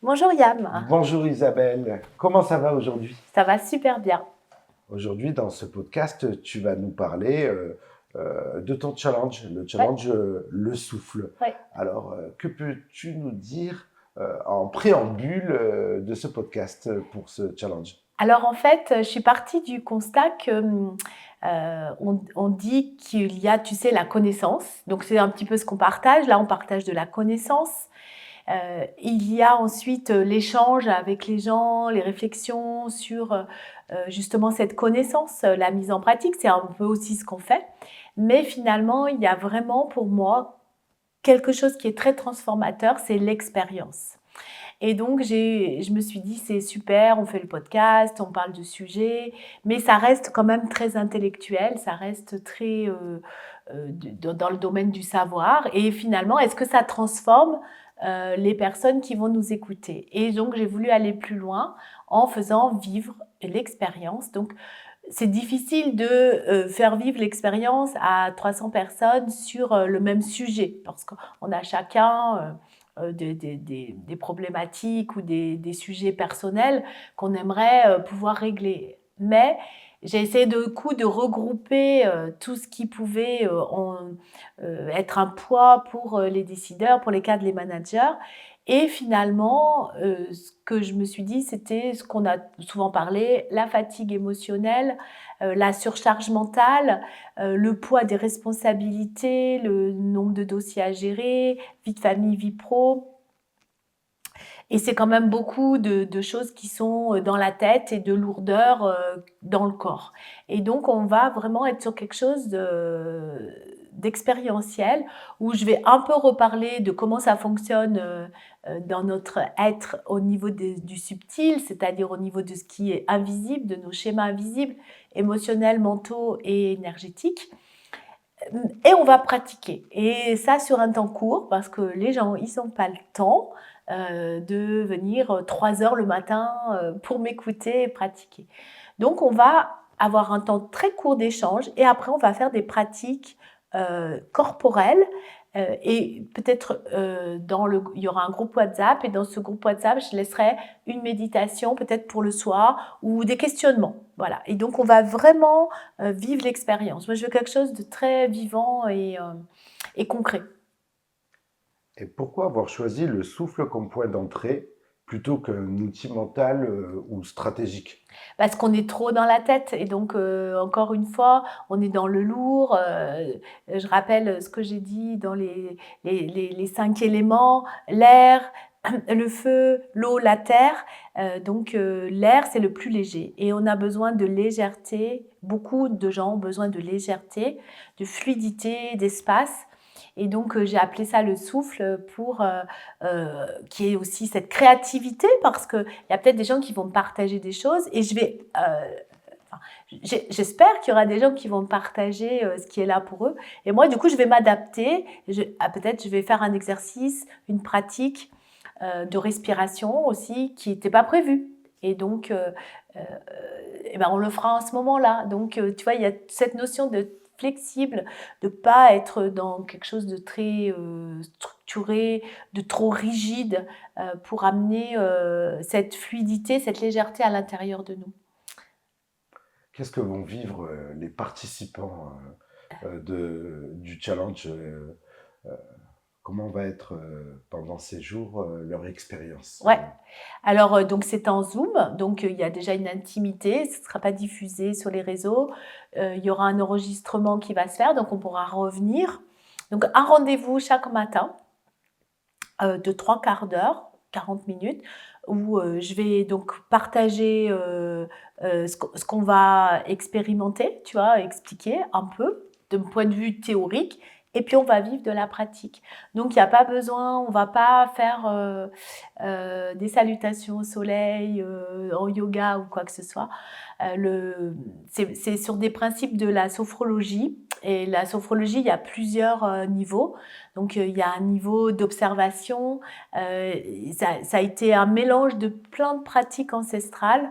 Bonjour Yam, Bonjour Isabelle, comment ça va aujourd'hui? ça va super bien. Aujourd'hui, dans ce podcast, tu vas nous parler de ton challenge, le Ouais, challenge Le Souffle. ouais. Alors, que peux-tu nous dire en préambule de ce podcast pour ce challenge? Alors en fait, je suis partie du constat que on dit qu'il y a, tu sais, la connaissance. Donc c'est un petit peu ce qu'on partage. Là, on partage de la connaissance. Il y a ensuite l'échange avec les gens, les réflexions sur justement cette connaissance, la mise en pratique. C'est un peu aussi ce qu'on fait. Mais finalement, il y a vraiment pour moi quelque chose qui est très transformateur, c'est l'expérience. Et donc, je me suis dit, c'est super, on fait le podcast, on parle de sujets, mais ça reste quand même très intellectuel, ça reste très dans le domaine du savoir. Et finalement, est-ce que ça transforme les personnes qui vont nous écouter? Et donc, j'ai voulu aller plus loin en faisant vivre l'expérience. Donc, c'est difficile de faire vivre l'expérience à 300 personnes sur le même sujet, parce qu'on a chacun des problématiques ou des sujets personnels qu'on aimerait pouvoir régler. Mais j'ai essayé de regrouper tout ce qui pouvait être un poids pour les décideurs, pour les cadres, les managers. Et finalement, ce que je me suis dit, c'était ce qu'on a souvent parlé, la fatigue émotionnelle, la surcharge mentale, le poids des responsabilités, le nombre de dossiers à gérer, vie de famille, vie pro. Et c'est quand même beaucoup de choses qui sont dans la tête et de lourdeur dans le corps. Et donc, on va vraiment être sur quelque chose d'expérientiel où je vais un peu reparler de comment ça fonctionne dans notre être au niveau du subtil, c'est-à-dire au niveau de ce qui est invisible, de nos schémas invisibles, émotionnels, mentaux et énergétiques. Et on va pratiquer. Et ça sur un temps court, parce que les gens, ils n'ont pas le temps de venir 3 heures le matin pour m'écouter et pratiquer. Donc, on va avoir un temps très court d'échange et après, on va faire des pratiques corporelles. Et peut-être il y aura un groupe WhatsApp et dans ce groupe WhatsApp, je laisserai une méditation peut-être pour le soir ou des questionnements. Voilà. Et donc, on va vraiment vivre l'expérience. Moi, je veux quelque chose de très vivant et concret. Et pourquoi avoir choisi le souffle comme point d'entrée plutôt qu'un outil mental ou stratégique? Parce qu'on est trop dans la tête et donc encore une fois, on est dans le lourd. Je rappelle ce que j'ai dit dans les 5 éléments, l'air, le feu, l'eau, la terre. Donc l'air, c'est le plus léger et on a besoin de légèreté. Beaucoup de gens ont besoin de légèreté, de fluidité, d'espace. Et donc j'ai appelé ça le souffle pour qu'il y ait aussi cette créativité parce qu'il y a peut-être des gens qui vont me partager des choses et j'espère qu'il y aura des gens qui vont me partager ce qui est là pour eux. Et moi, du coup, je vais m'adapter. Peut-être je vais faire un exercice, une pratique de respiration aussi qui n'était pas prévue. Et donc, euh, eh ben, on le fera en ce moment-là. Donc, tu vois, il y a cette notion de flexible, de ne pas être dans quelque chose de très structuré, de trop rigide, pour amener cette fluidité, cette légèreté à l'intérieur de nous. Qu'est-ce que vont vivre les participants du challenge? Comment va être pendant ces jours leur expérience? Ouais. Alors, donc c'est en Zoom, donc il y a déjà une intimité, ce ne sera pas diffusé sur les réseaux. Il y aura un enregistrement qui va se faire, donc on pourra revenir. Donc un rendez-vous chaque matin de 3/4 d'heure, 40 minutes, où je vais donc partager ce qu'on va expérimenter, tu vois, expliquer un peu de point de vue théorique, et puis on va vivre de la pratique. Donc il n'y a pas besoin, on ne va pas faire des salutations au soleil en yoga ou quoi que ce soit. C'est sur des principes de la sophrologie. Et la sophrologie, il y a plusieurs niveaux. Donc, il y a un niveau d'observation. Ça a été un mélange de plein de pratiques ancestrales.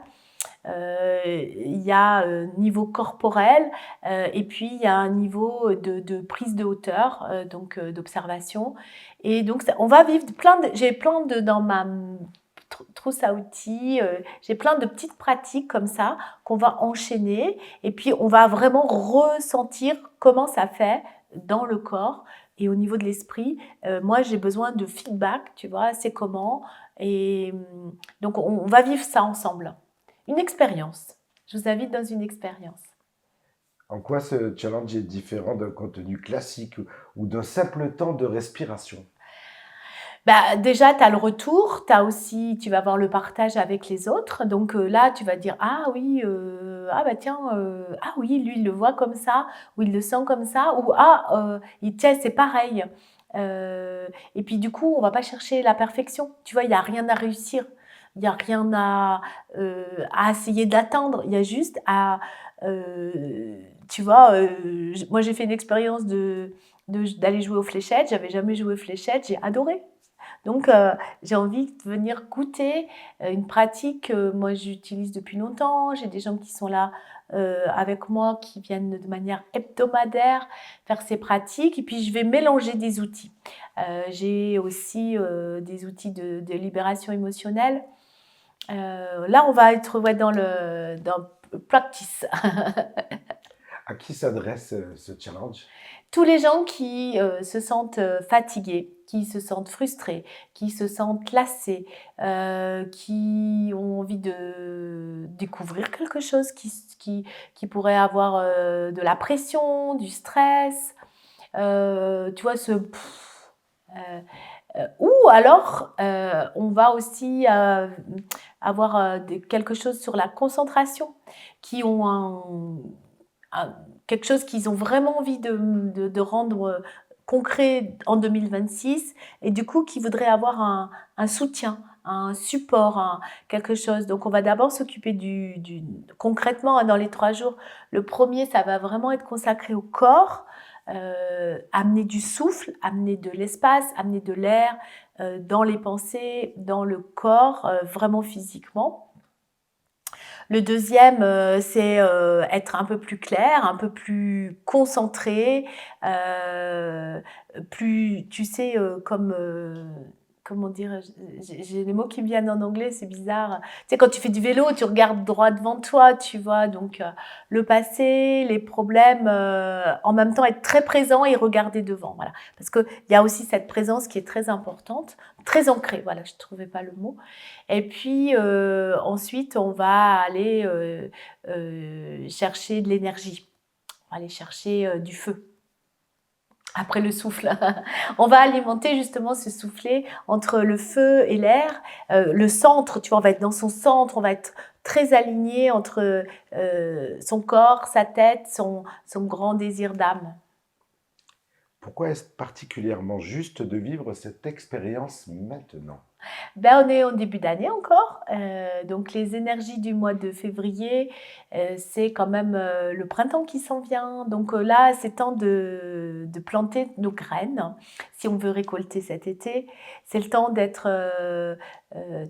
Il y a un niveau corporel et puis il y a un niveau de prise de hauteur, donc d'observation. Et donc, on va vivre j'ai plein de dans ma trousse à outils. J'ai plein de petites pratiques comme ça qu'on va enchaîner et puis on va vraiment ressentir comment ça fait dans le corps et au niveau de l'esprit. Moi, j'ai besoin de feedback, tu vois, c'est comment. Et donc, on va vivre ça ensemble. Une expérience. Je vous invite dans une expérience. En quoi ce challenge est différent d'un contenu classique ou d'un simple temps de respiration? Bah, déjà, tu as le retour, tu vas avoir le partage avec les autres. Donc là, tu vas dire: «Ah oui, ah bah tiens, ah oui, lui, il le voit comme ça, ou il le sent comme ça, ou ah, il tiens, c'est pareil». Et puis du coup, on va pas chercher la perfection. Tu vois, il y a rien à réussir. Il y a rien à essayer d'atteindre. Il y a juste à, tu vois, moi, j'ai fait une expérience d'aller jouer aux fléchettes. J'avais jamais joué aux fléchettes, j'ai adoré. Donc, j'ai envie de venir goûter une pratique que moi j'utilise depuis longtemps. J'ai des gens qui sont là avec moi, qui viennent de manière hebdomadaire faire ces pratiques. Et puis, je vais mélanger des outils. J'ai aussi des outils de libération émotionnelle. Là, on va être ouais, dans practice. À qui s'adresse ce challenge? Tous les gens qui se sentent fatigués, qui se sentent frustrés, qui se sentent lassés, qui ont envie de découvrir quelque chose, qui pourrait avoir de la pression, du stress, tu vois, ou alors on va aussi avoir quelque chose sur la concentration, qui ont quelque chose qu'ils ont vraiment envie de rendre concret en 2026 et du coup qui voudraient avoir un soutien, un support, quelque chose. Donc on va d'abord s'occuper concrètement hein, dans les 3 jours. Le premier, ça va vraiment être consacré au corps, amener du souffle, amener de l'espace, amener de l'air dans les pensées, dans le corps, vraiment physiquement. Le deuxième, c'est être un peu plus clair, un peu plus concentré, plus, tu sais, comme, comment dire, j'ai les mots qui me viennent en anglais, c'est bizarre. Tu sais, quand tu fais du vélo, tu regardes droit devant toi, tu vois, donc le passé, les problèmes, en même temps être très présent et regarder devant, voilà. Parce qu'il y a aussi cette présence qui est très importante, très ancrée, voilà, je ne trouvais pas le mot. Et puis ensuite, on va aller chercher de l'énergie, on va aller chercher du feu. Après le souffle, on va alimenter justement ce soufflet entre le feu et l'air. Le centre, tu vois, on va être dans son centre, on va être très aligné entre son corps, sa tête, son grand désir d'âme. Pourquoi est-ce particulièrement juste de vivre cette expérience maintenant? Ben, on est en début d'année encore, donc les énergies du mois de février, c'est quand même, le printemps qui s'en vient. Donc, là, c'est temps de planter nos graines, si on veut récolter cet été. C'est le temps d'être,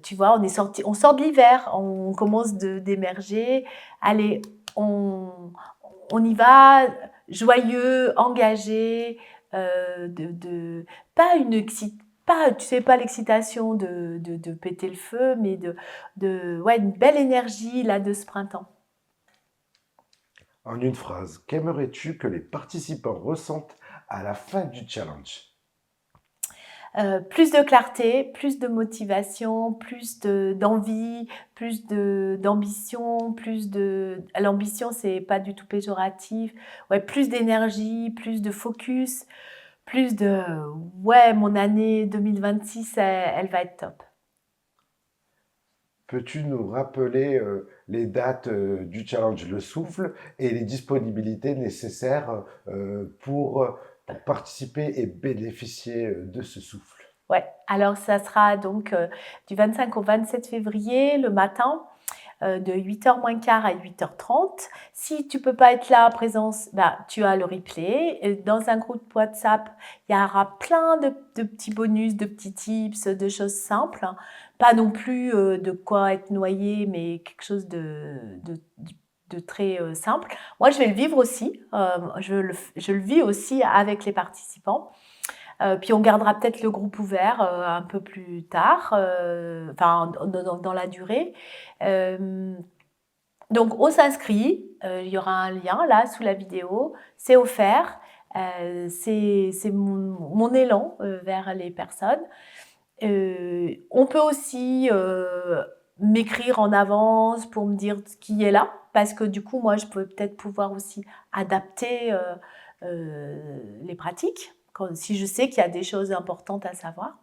tu vois, on sort de l'hiver, on commence d'émerger. Allez, on y va, joyeux, engagé, pas une excitation, pas, tu sais, pas l'excitation de péter le feu, mais ouais, une belle énergie là de ce printemps. En une phrase, qu'aimerais-tu que les participants ressentent à la fin du challenge? Plus de clarté, plus de motivation, plus d'envie, plus d'ambition, l'ambition, c'est pas du tout péjoratif. Ouais, plus d'énergie, plus de focus, plus de ouais, mon année 2026, elle va être top. Peux-tu nous rappeler les dates du challenge Le Souffle et les disponibilités nécessaires pour participer et bénéficier de ce souffle? Ouais, alors ça sera donc du 25 au 27 février le matin, de 8h moins quart à 8h30. Si tu peux pas être là en présence, bah, tu as le replay. Et dans un groupe WhatsApp, il y aura plein de petits bonus, de petits tips, de choses simples. Pas non plus de quoi être noyé, mais quelque chose de très simple. Moi, je vais le vivre aussi. Je le vis aussi avec les participants. Puis on gardera peut-être le groupe ouvert un peu plus tard, enfin dans la durée. Donc on s'inscrit, il y aura un lien là sous la vidéo, c'est offert, c'est mon élan vers les personnes. On peut aussi m'écrire en avance pour me dire qui est là, parce que du coup, moi, je peux peut-être pouvoir aussi adapter les pratiques, si je sais qu'il y a des choses importantes à savoir.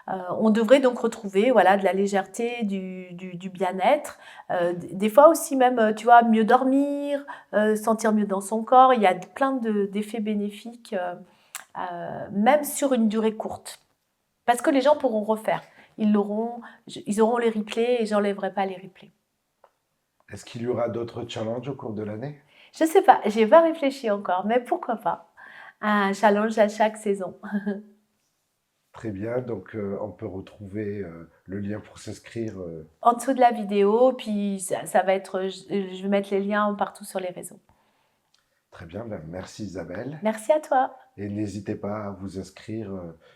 On devrait donc retrouver voilà, de la légèreté, du bien-être. Des fois aussi même, tu vois, mieux dormir, sentir mieux dans son corps. Il y a plein d'effets bénéfiques, même sur une durée courte. Parce que les gens pourront refaire. Ils auront les replays et j'enlèverai pas les replays. Est-ce qu'il y aura d'autres challenges au cours de l'année? Je sais pas, j'ai pas réfléchi encore, mais pourquoi pas? Un challenge à chaque saison. Très bien, donc on peut retrouver le lien pour s'inscrire. En dessous de la vidéo, puis ça va être, je vais mettre les liens partout sur les réseaux. Très bien, ben, merci Isabelle. Merci à toi. Et n'hésitez pas à vous inscrire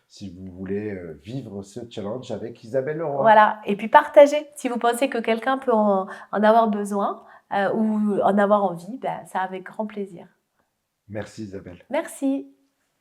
si vous voulez vivre ce challenge avec Isabelle Leroy. Voilà, et puis partagez. Si vous pensez que quelqu'un peut en avoir besoin ou en avoir envie, ben, ça avec grand plaisir. Merci Isabelle. Merci.